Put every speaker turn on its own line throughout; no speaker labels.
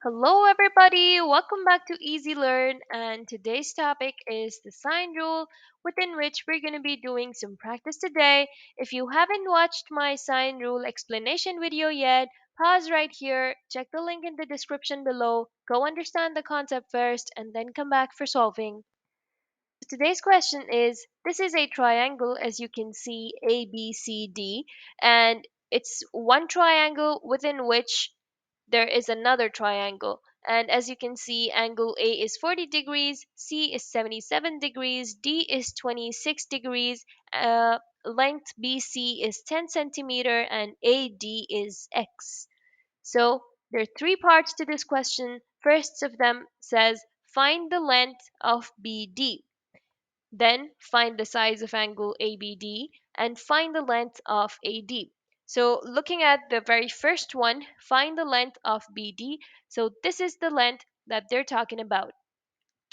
Hello, everybody. Welcome back to Easy Learn. And today's topic is the sine rule, within which we're going to be doing some practice today. If you haven't watched my sine rule explanation video yet, pause right here, check the link in the description below, go understand the concept first, and then come back for solving. Today's question is this is a triangle, as you can see, ABCD, and it's one triangle within which there is another triangle. And as you can see, angle A is 40 degrees, C is 77 degrees, D is 26 degrees, length BC is 10 centimeter, and AD is X. So there are three parts to this question. First of them says find the length of BD. Then find the size of angle ABD and find the length of AD. So looking at the very first one, find the length of BD. So this is the length that they're talking about.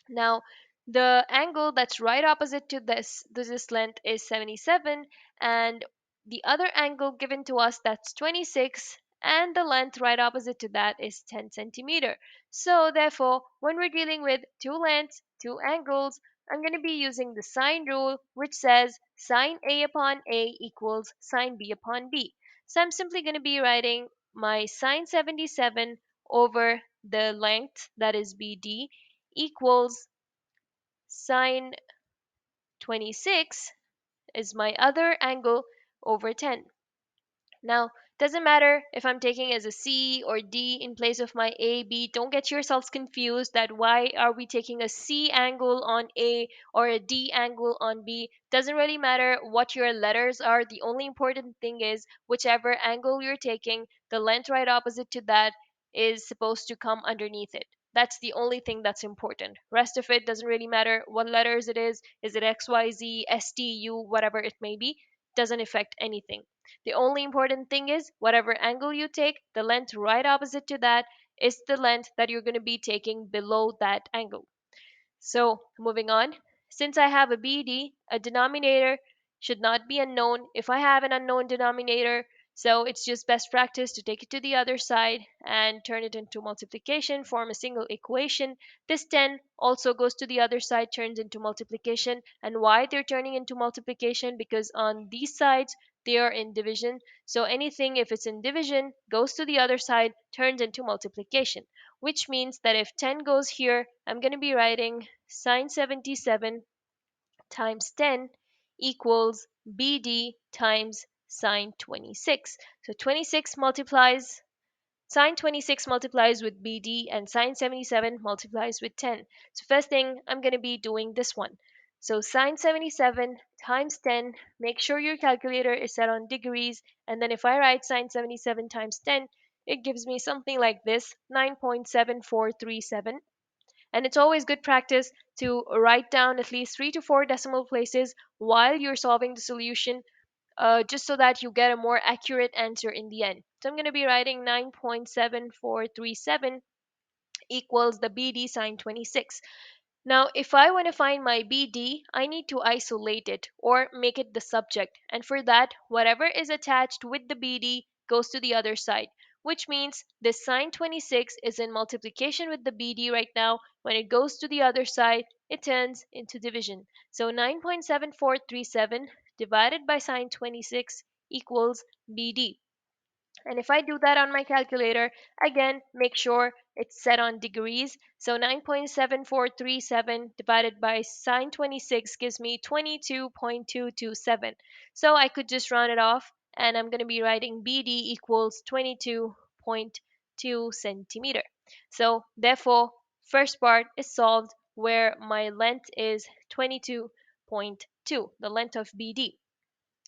Now, the angle that's right opposite to this length is 77, and the other angle given to us that's 26, and the length right opposite to that is 10 centimeter. So therefore, when we're dealing with two lengths, two angles, I'm going to be using the sine rule, which says sine A upon A equals sine B upon B. So I'm simply going to be writing my sine 77 over the length, that is BD, equals sine 26 is my other angle over 10. Now, doesn't matter if I'm taking as a C or D in place of my A, B. Don't get yourselves confused that why are we taking a C angle on A or a D angle on B. Doesn't really matter what your letters are. The only important thing is whichever angle you're taking, the length right opposite to that is supposed to come underneath it. That's the only thing that's important. Rest of it doesn't really matter what letters it is. Is it X, Y, Z, S, T, U, whatever it may be, doesn't affect anything. The only important thing is whatever angle you take, the length right opposite to that is the length that you're going to be taking below that angle. So moving on, since I have a BD, a denominator should not be unknown. If I have an unknown denominator, so it's just best practice to take it to the other side and turn it into multiplication, form a single equation. This 10 also goes to the other side, turns into multiplication. And why they're turning into multiplication? Because on these sides, they are in division. So anything, if it's in division, goes to the other side, turns into multiplication, which means that if 10 goes here, I'm going to be writing sine 77 times 10 equals BD times sine 26. So 26 multiplies, sine 26 multiplies with BD, and sine 77 multiplies with 10. So first thing, I'm going to be doing this one. So sine 77 times 10, make sure your calculator is set on degrees, and then if I write sine 77 times 10, it gives me something like this, 9.7437. And it's always good practice to write down at least 3 to 4 decimal places while you're solving the solution, just so that you get a more accurate answer in the end. So I'm going to be writing 9.7437 equals the BD sine 26. Now, if I want to find my BD, I need to isolate it or make it the subject. And for that, whatever is attached with the BD goes to the other side, which means this sine 26 is in multiplication with the BD right now. When it goes to the other side, it turns into division. So 9.7437 divided by sine 26 equals BD. And if I do that on my calculator, again, make sure it's set on degrees. So 9.7437 divided by sine 26 gives me 22.227. So I could just round it off, and I'm going to be writing BD equals 22.2 centimeter. So therefore, first part is solved where my length is 22.2, the length of BD.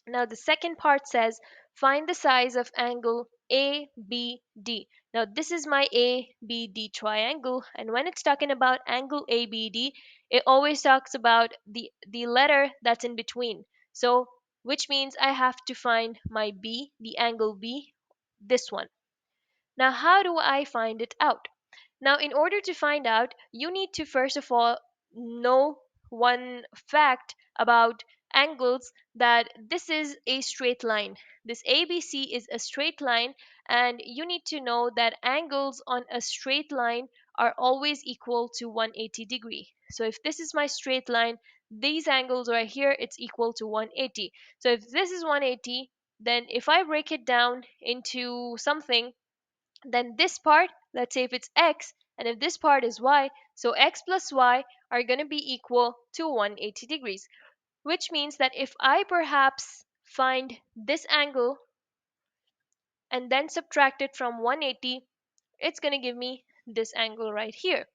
Now the second part says find the size of angle ABD. Now this is my ABD triangle, and when it's talking about angle ABD, it always talks about the letter that's in between. So which means I have to find my B, the angle B, this one. Now how do I find it out? Now, in order to find out, you need to first of all know one fact about angles that this is a straight line. This ABC is a straight line, and you need to know that angles on a straight line are always equal to 180 degree. So if this is my straight line, these angles right here, it's equal to 180. So if this is 180, then if I break it down into something, then this part, let's say if it's x, and if this part is y, so x plus y are going to be equal to 180 degrees, which means that if I perhaps find this angle and then subtract it from 180, it's going to give me this angle right here.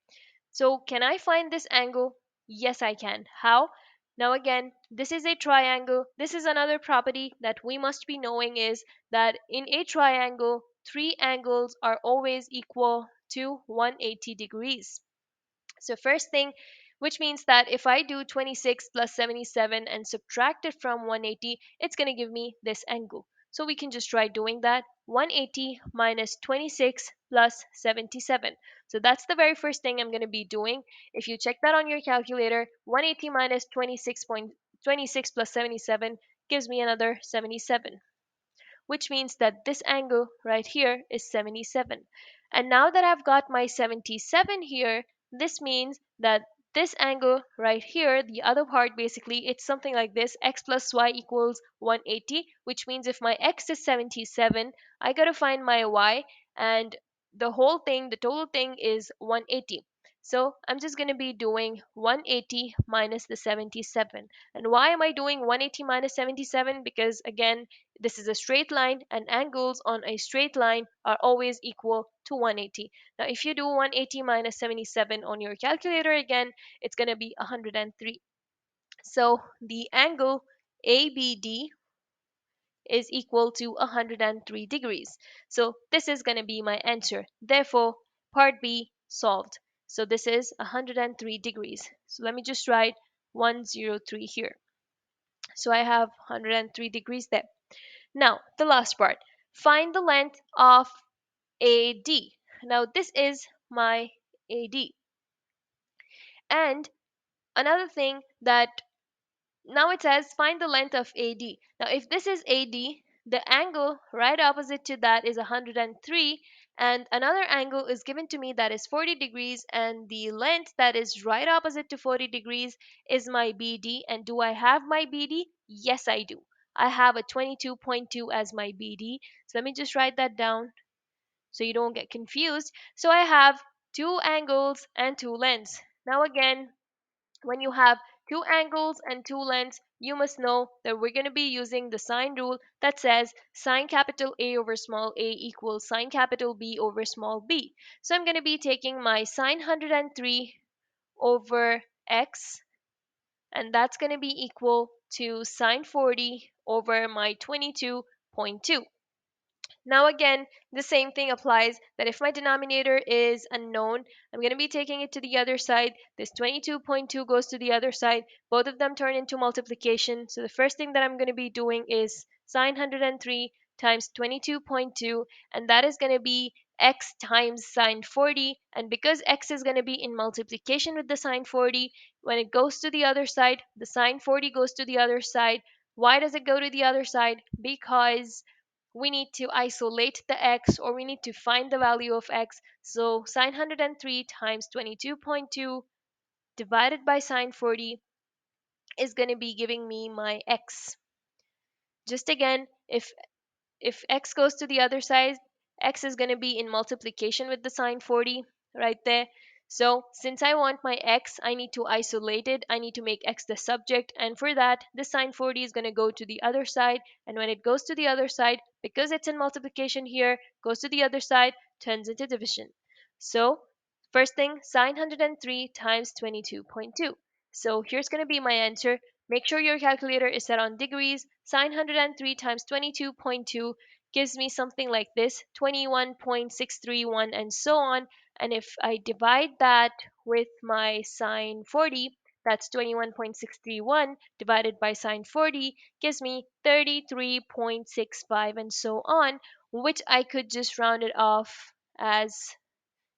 So can I find this angle? Yes, I can. How? Now again, this is a triangle. This is another property that we must be knowing, is that in a triangle, three angles are always equal to 180 degrees. So first thing, which means that if I do 26 plus 77 and subtract it from 180, it's going to give me this angle. So we can just try doing that. 180 minus 26 plus 77. So that's the very first thing I'm going to be doing. If you check that on your calculator, 180 minus 26 plus 77 gives me another 77, which means that this angle right here is 77. And now that I've got my 77 here, this means that this angle right here, the other part, basically, it's something like this: x plus y equals 180, which means if my x is 77, I gotta find my y, and the whole thing, the total thing is 180. So I'm just going to be doing 180 minus the 77. And why am I doing 180 minus 77? Because again, this is a straight line, and angles on a straight line are always equal to 180. Now, if you do 180 minus 77 on your calculator again, it's going to be 103. So the angle ABD is equal to 103 degrees. So this is going to be my answer. Therefore, part B solved. So this is 103 degrees. So let me just write 103 here. So I have 103 degrees there. Now, the last part. Find the length of AD. Now, this is my AD. And another thing that now it says find the length of AD. Now, if this is AD, the angle right opposite to that is 103, and another angle is given to me that is 40 degrees, and the length that is right opposite to 40 degrees is my BD. And do I have my BD? Yes, I do. I have a 22.2 as my BD. So let me just write that down so you don't get confused. So I have two angles and two lengths. Now again, when you have two angles and two lengths, you must know that we're going to be using the sine rule that says sine capital A over small a equals sine capital B over small b. So I'm going to be taking my sine 103 over x, and that's going to be equal to sine 40 over my 22.2. Now again, the same thing applies, that if my denominator is unknown, I'm going to be taking it to the other side. This 22.2 goes to the other side. Both of them turn into multiplication. So the first thing that I'm going to be doing is sine 103 times 22.2, and that is going to be x times sine 40. And because x is going to be in multiplication with the sine 40, when it goes to the other side, the sine 40 goes to the other side. Why does it go to the other side? Because we need to isolate the x, or we need to find the value of x. So sine 103 times 22.2 divided by sine 40 is going to be giving me my x. Just again, if x goes to the other side, x is going to be in multiplication with the sine 40 right there. So since I want my x, I need to isolate it. I need to make x the subject, and for that, the sine 40 is going to go to the other side. And when it goes to the other side, because it's in multiplication here, goes to the other side, turns into division. So first thing, sine 103 times 22.2. So here's going to be my answer. Make sure your calculator is set on degrees. Sine 103 times 22.2 gives me something like this, 21.631, and so on. And if I divide that with my sine 40, that's 21.631 divided by sine 40 gives me 33.65, and so on, which I could just round it off as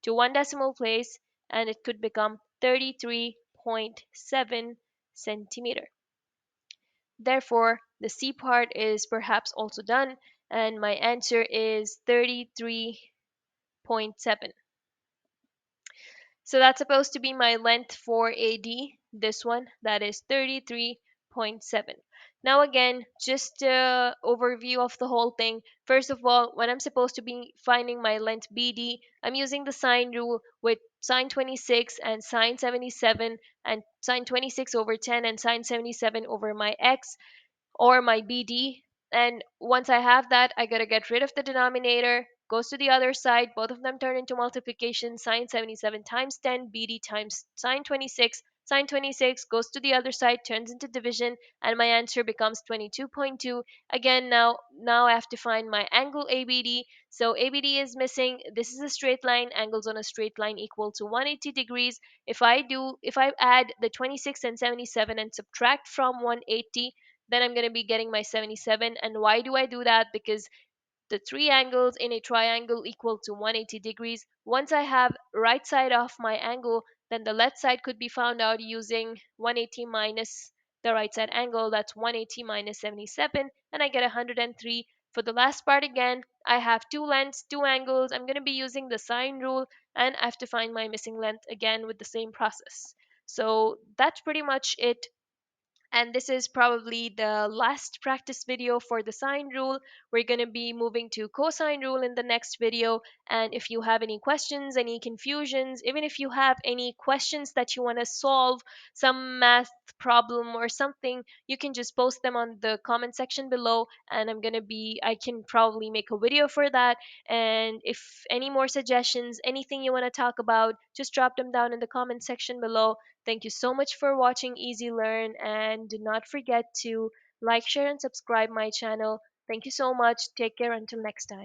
to one decimal place, and it could become 33.7 centimeter. Therefore, the C part is perhaps also done, and my answer is 33.7. So that's supposed to be my length for AD, this one, that is 33.7. Now again, just overview of the whole thing. First of all, when I'm supposed to be finding my length BD, I'm using the sine rule with sine 26 and sine 77 and sine 26 over 10 and sine 77 over my x or my BD. And once I have that, I gotta get rid of the denominator, goes to the other side, both of them turn into multiplication, sine 77 times 10, BD times sine 26. Sine 26 goes to the other side, turns into division, and my answer becomes 22.2. Again, now I have to find my angle ABD. So ABD is missing. This is a straight line. Angles on a straight line equal to 180 degrees. If I add the 26 and 77 and subtract from 180, then I'm going to be getting my 77. And why do I do that? Because the three angles in a triangle equal to 180 degrees. Once I have right side of my angle, then the left side could be found out using 180 minus the right side angle. That's 180 minus 77, and I get 103. For the last part again, I have two lengths, two angles. I'm going to be using the sine rule, and I have to find my missing length again with the same process. So that's pretty much it, and this is probably the last practice video for the sine rule. We're going to be moving to cosine rule in the next video. And if you have any questions, any confusions, even if you have any questions that you want to solve, some math problem or something, you can just post them on the comment section below, and I can probably make a video for that. And if any more suggestions, anything you want to talk about, just drop them down in the comment section below. Thank you so much for watching Easy Learn, and do not forget to like, share, and subscribe my channel. Thank you so much. Take care until next time.